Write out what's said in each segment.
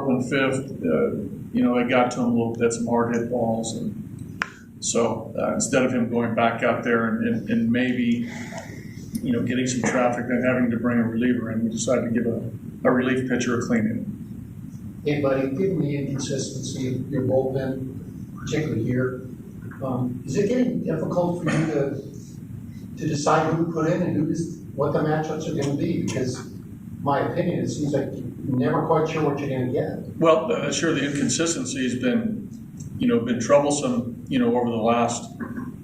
and fifth, they got to him a little bit, some hard hit balls. And so instead of him going back out there and maybe, getting some traffic and having to bring a reliever in, we decided to give a relief pitcher a clean inning. Hey, buddy, given the inconsistency of your bullpen, particularly here, is it getting difficult for you to decide who to put in and what the matchups are going to be? Because, in my opinion, it seems like you're never quite sure what you're going to get. Well, sure, the inconsistency has been troublesome, over the last,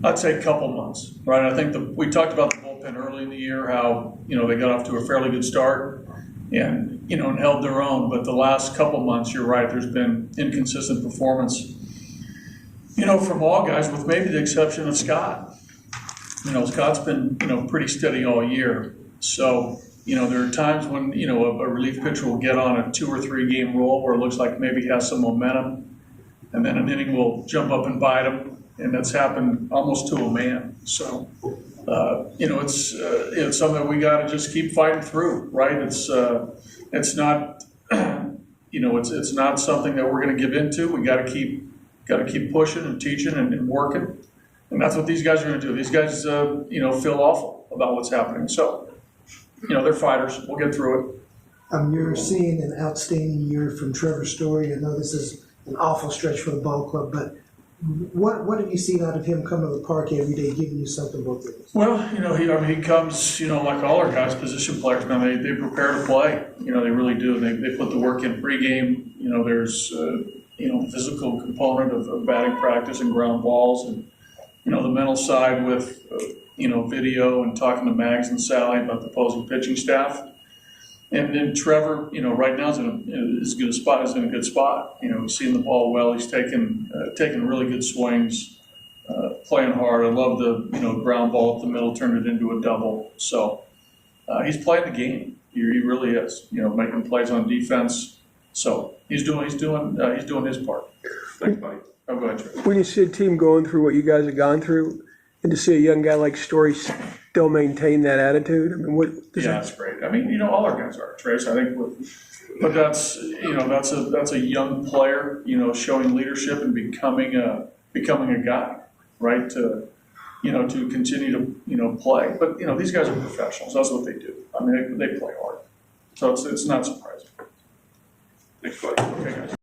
I'd say, couple months, right? I think we talked about the bullpen early in the year, how, they got off to a fairly good start and, and held their own. But the last couple months, you're right, there's been inconsistent performance, from all guys, with maybe the exception of Scott. Scott's been, pretty steady all year. So, there are times when, a relief pitcher will get on a 2 or 3 game roll where it looks like maybe he has some momentum, and then an inning will jump up and bite him, and that's happened almost to a man. So, it's something that we got to just keep fighting through, right? It's not, it's not something that we're going to give into. We got to keep pushing and teaching and working, and that's what these guys are going to do. These guys, feel awful about what's happening. So, they're fighters. We'll get through it. You're seeing an outstanding year from Trevor Story. I know this is an awful stretch for the ball club, but what have you seen out of him coming to the park every day, giving you something about this? Well, he comes, like all our guys, position players, man, they prepare to play. They really do. They put the work in pregame. There's, physical component of batting practice and ground balls, and, the mental side with, video and talking to Mags and Sally about the opposing pitching staff. And then Trevor, right now is in a good spot. He's seeing the ball well. He's taking really good swings, playing hard. I love the ground ball up the middle, turned it into a double. So he's playing the game. He really is. Making plays on defense. So he's doing his part. Thanks, buddy. Oh, go ahead, Trevor. When you see a team going through what you guys have gone through, and to see a young guy like Story still maintain that attitude, That's great. All our guys are, Trace. I think, but that's that's a young player, showing leadership and becoming a guy, right? To continue to play. But these guys are professionals. That's what they do. They play hard, so it's not surprising. Thanks, buddy. Okay, guys.